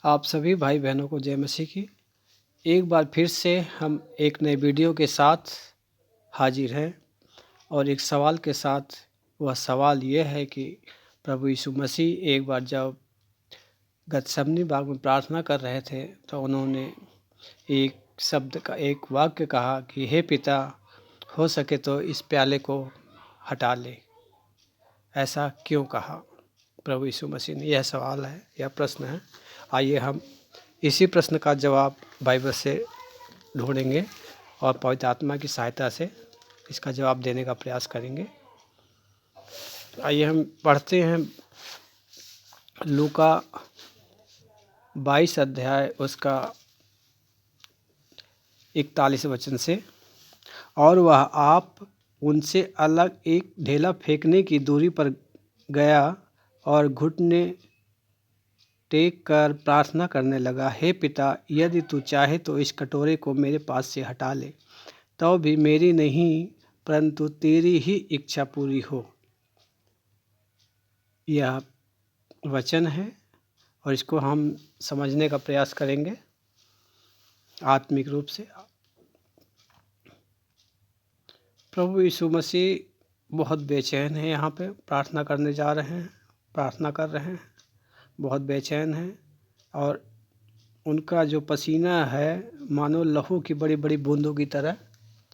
आप सभी भाई बहनों को जय मसीह की। एक बार फिर से हम एक नए वीडियो के साथ हाजिर हैं और एक सवाल के साथ। वह सवाल यह है कि प्रभु यीशु मसीह एक बार जब गतसमनी बाग में प्रार्थना कर रहे थे तो उन्होंने एक वाक्य कहा कि हे पिता, हो सके तो इस प्याले को हटा ले। ऐसा क्यों कहा प्रभु यीशु मसीह ने? यह सवाल है, यह प्रश्न है। आइए हम इसी प्रश्न का जवाब बाइबल से ढूंढेंगे और पवित्र आत्मा की सहायता से इसका जवाब देने का प्रयास करेंगे। आइए हम पढ़ते हैं लूका 22 अध्याय उसका 41 वचन से। और वह आप उनसे अलग एक ढेला फेंकने की दूरी पर गया और घुटने टेक कर प्रार्थना करने लगा, हे पिता, यदि तू चाहे तो इस कटोरे को मेरे पास से हटा ले, तो भी मेरी नहीं परंतु तेरी ही इच्छा पूरी हो। यह वचन है और इसको हम समझने का प्रयास करेंगे आत्मिक रूप से। प्रभु यीशु मसीह बहुत बेचैन है, यहाँ पे प्रार्थना करने जा रहे हैं, प्रार्थना कर रहे हैं, बहुत बेचैन हैं और उनका जो पसीना है मानो लहू की बड़ी बड़ी बूंदों की तरह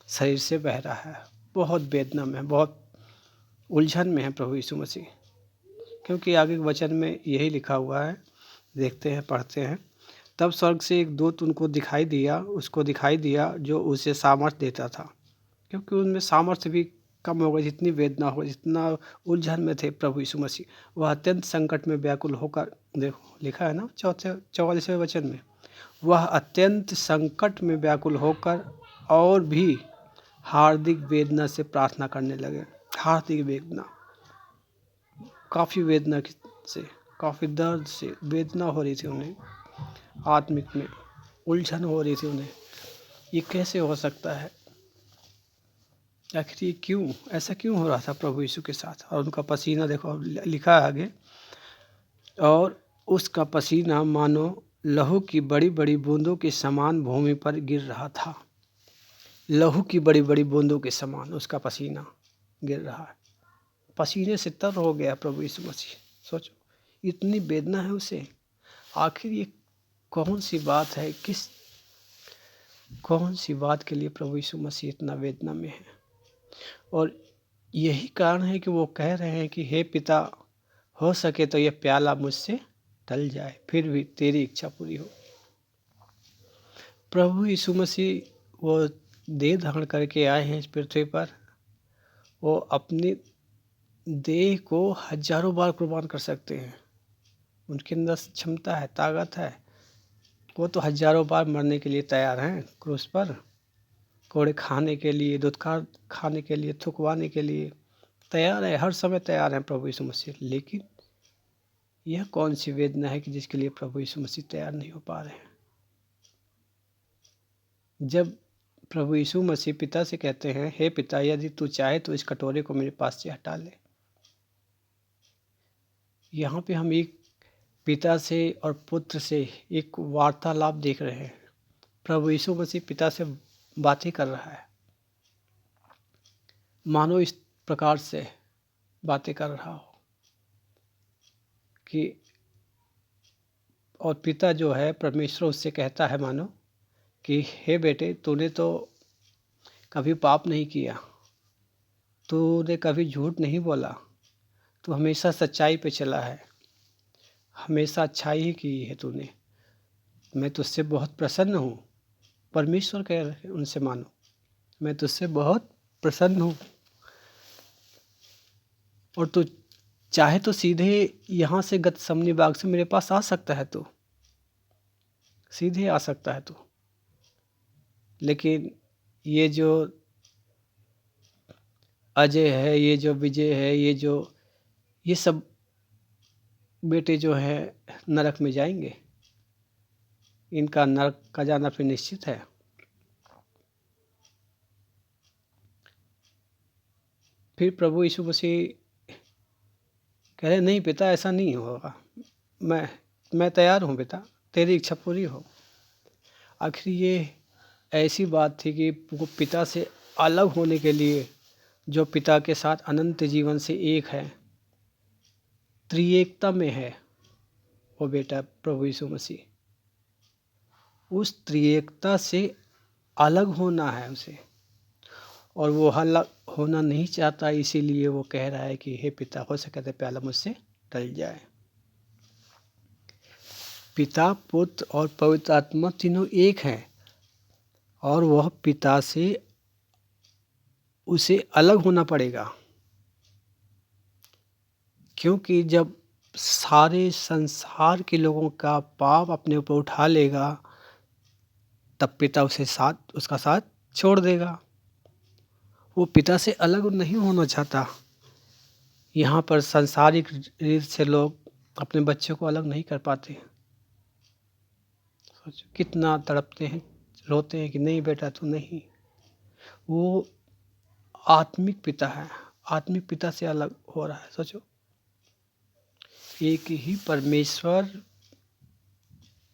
शरीर से बह रहा है। बहुत वेदना में, बहुत उलझन में है प्रभु यीशु मसीह, क्योंकि आगे के वचन में यही लिखा हुआ है। देखते हैं, पढ़ते हैं। तब स्वर्ग से एक दूत उसको दिखाई दिया जो उसे सामर्थ्य देता था, क्योंकि उनमें सामर्थ्य भी कम हो गई, जितनी वेदना हो, जितना उलझन में थे प्रभु यीशु मसीह। वह अत्यंत संकट में व्याकुल होकर, देखो लिखा है ना 44वें वचन में, वह अत्यंत संकट में व्याकुल होकर और भी हार्दिक वेदना से प्रार्थना करने लगे। हार्दिक वेदना, काफ़ी वेदना से, काफ़ी दर्द से वेदना हो रही थी उन्हें, आत्मिक में उलझन हो रही थी उन्हें। ये कैसे हो सकता है? आखिर ये क्यों, ऐसा क्यों हो रहा था प्रभु यीशु के साथ? और उनका पसीना देखो, लिखा है आगे, और उसका पसीना मानो लहू की बड़ी बड़ी बूंदों के समान भूमि पर गिर रहा था। लहू की बड़ी बड़ी बूंदों के समान उसका पसीना गिर रहा है। पसीने से तर हो गया प्रभु यीशु मसीह। सोचो, इतनी वेदना है उसे। आखिर ये कौन सी बात है, कौन सी बात के लिए प्रभु यीशु मसीह इतना वेदना में है? और यही कारण है कि वो कह रहे हैं कि हे पिता, हो सके तो यह प्याला मुझसे टल जाए, फिर भी तेरी इच्छा पूरी हो। प्रभु यीशु मसीह वो देह धारण करके आए हैं इस पृथ्वी पर। वो अपनी देह को हजारों बार कुर्बान कर सकते हैं, उनके अंदर क्षमता है, ताकत है। वो तो हजारों बार मरने के लिए तैयार हैं क्रूस पर, कोड़े खाने के लिए, दुत्कार खाने के लिए, थुकवाने के लिए तैयार है, हर समय तैयार हैं प्रभु यीशु मसीह। लेकिन यह कौन सी वेदना है कि जिसके लिए प्रभु यीशु मसीह तैयार नहीं हो पा रहे हैं? जब प्रभु यीशु मसीह पिता से कहते हैं, हे पिता, यदि तू चाहे तो इस कटोरे को मेरे पास से हटा ले। यहाँ पे हम एक पिता से और पुत्र से एक वार्तालाप देख रहे हैं। प्रभु यीशु मसीह पिता से बातें कर रहा है, मानो इस प्रकार से बातें कर रहा हो कि, और पिता जो है परमेश्वर उससे कहता है मानो कि हे बेटे, तूने तो कभी पाप नहीं किया, तूने कभी झूठ नहीं बोला, तू हमेशा सच्चाई पे चला है, हमेशा अच्छाई ही की है तूने, मैं तुझसे बहुत प्रसन्न हूँ। परमेश्वर कह रहे उनसे, मानो मैं तुझसे बहुत प्रसन्न हूँ और तू चाहे तो सीधे यहाँ से गतसमनी बाग से मेरे पास आ सकता है, तू सीधे आ सकता है तू। लेकिन ये जो अजय है, ये जो विजय है, ये सब बेटे जो है नरक में जाएंगे, इनका नरक का जाना फिर निश्चित है। फिर प्रभु यीशु मसीह कह रहे, नहीं पिता, ऐसा नहीं होगा, मैं तैयार हूँ पिता, तेरी इच्छा पूरी हो। आखिर ये ऐसी बात थी कि वो पिता से अलग होने के लिए, जो पिता के साथ अनंत जीवन से एक है, त्रिएकता में है, वो बेटा प्रभु यीशु मसीह, उस त्रिएकता से अलग होना है उसे, और वो अलग होना नहीं चाहता। इसीलिए वो कह रहा है कि हे पिता, हो सके तो प्याला मुझसे टल जाए। पिता, पुत्र और पवित्र आत्मा तीनों एक हैं, और वह पिता से उसे अलग होना पड़ेगा, क्योंकि जब सारे संसार के लोगों का पाप अपने ऊपर उठा लेगा, तब पिता उसका साथ छोड़ देगा। वो पिता से अलग नहीं होना चाहता। यहाँ पर सांसारिक रीत से लोग अपने बच्चों को अलग नहीं कर पाते। सोचो कितना तड़पते हैं, रोते हैं कि नहीं बेटा तू नहीं। वो आत्मिक पिता है, आत्मिक पिता से अलग हो रहा है। सोचो, एक ही परमेश्वर,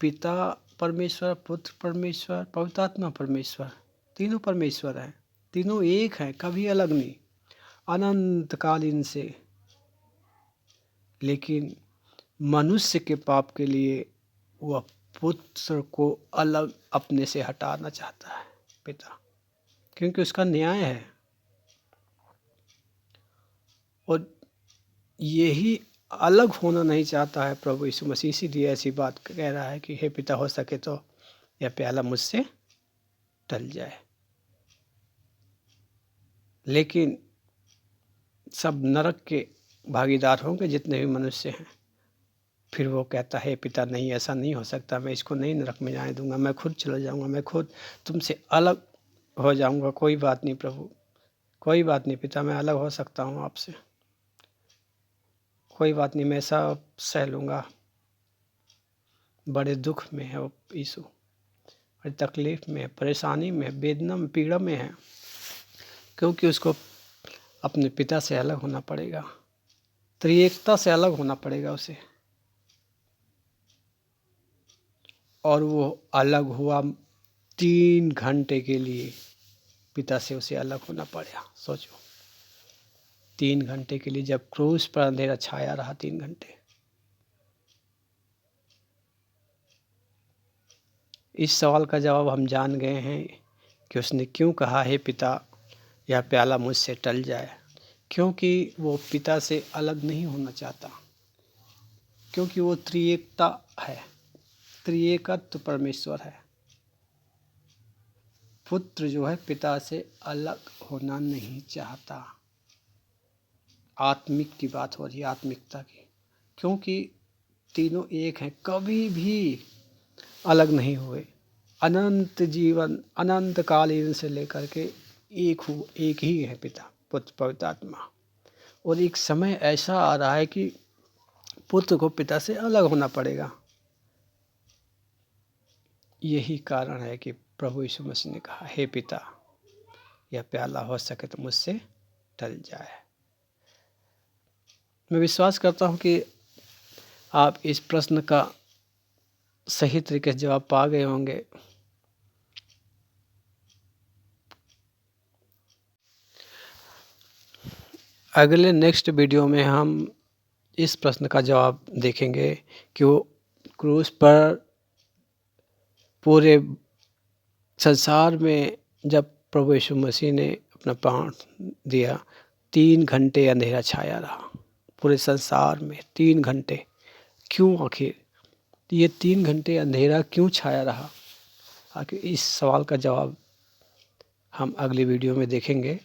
पिता परमेश्वर, पुत्र परमेश्वर, पवित्र आत्मा परमेश्वर, तीनों परमेश्वर हैं, तीनों एक हैं, कभी अलग नहीं, अनंत कालीन से। लेकिन मनुष्य के पाप के लिए वह पुत्र को अलग अपने से हटाना चाहता है पिता, क्योंकि उसका न्याय है। और यही अलग होना नहीं चाहता है प्रभु यीशु मसीह, इसीलिए ऐसी बात कह रहा है कि हे पिता, हो सके तो यह प्याला मुझसे टल जाए। लेकिन सब नरक के भागीदार होंगे, जितने भी मनुष्य हैं। फिर वो कहता है पिता नहीं, ऐसा नहीं हो सकता, मैं इसको नहीं नरक में जाने दूंगा, मैं खुद चला जाऊंगा, मैं खुद तुमसे अलग हो जाऊंगा। कोई बात नहीं प्रभु, कोई बात नहीं पिता, मैं अलग हो सकता हूँ आपसे, कोई बात नहीं, मैं सब सह लूँगा। बड़े दुख में है वो यीशु, बड़ी तकलीफ़ में है, परेशानी में है, वेदना में, पीड़ा में है, क्योंकि उसको अपने पिता से अलग होना पड़ेगा, त्रिएकता से अलग होना पड़ेगा उसे। और वो अलग हुआ 3 घंटे के लिए, पिता से उसे अलग होना पड़ा। सोचो, 3 घंटे के लिए, जब क्रूस पर अंधेरा छाया रहा 3 घंटे। इस सवाल का जवाब हम जान गए हैं कि उसने क्यों कहा हे पिता, यह प्याला मुझसे टल जाए। क्योंकि वो पिता से अलग नहीं होना चाहता, क्योंकि वो त्रिएकता है, त्रिएकत्व परमेश्वर है। पुत्र जो है पिता से अलग होना नहीं चाहता। आत्मिक की बात हो रही है, आत्मिकता की, क्योंकि तीनों एक हैं, कभी भी अलग नहीं हुए। अनंत जीवन, अनंत कालीन से लेकर के एक ही है पिता, पुत्र, पवित्र आत्मा। और एक समय ऐसा आ रहा है कि पुत्र को पिता से अलग होना पड़ेगा। यही कारण है कि प्रभु यीशु मसीह ने कहा हे पिता, यह प्याला हो सके तो मुझसे टल जाए। मैं विश्वास करता हूँ कि आप इस प्रश्न का सही तरीके से जवाब पा गए होंगे। अगले नेक्स्ट वीडियो में हम इस प्रश्न का जवाब देखेंगे कि वो क्रूस पर पूरे संसार में जब प्रभु यीशु मसीह ने अपना प्राण दिया, 3 घंटे अंधेरा छाया रहा पूरे संसार में। 3 घंटे क्यों? आखिर ये 3 घंटे अंधेरा क्यों छाया रहा? आखिर इस सवाल का जवाब हम अगली वीडियो में देखेंगे।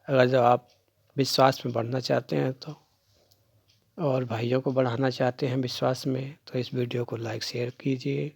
अगर जब आप विश्वास में बढ़ना चाहते हैं तो, और भाइयों को बढ़ाना चाहते हैं विश्वास में, तो इस वीडियो को लाइक शेयर कीजिए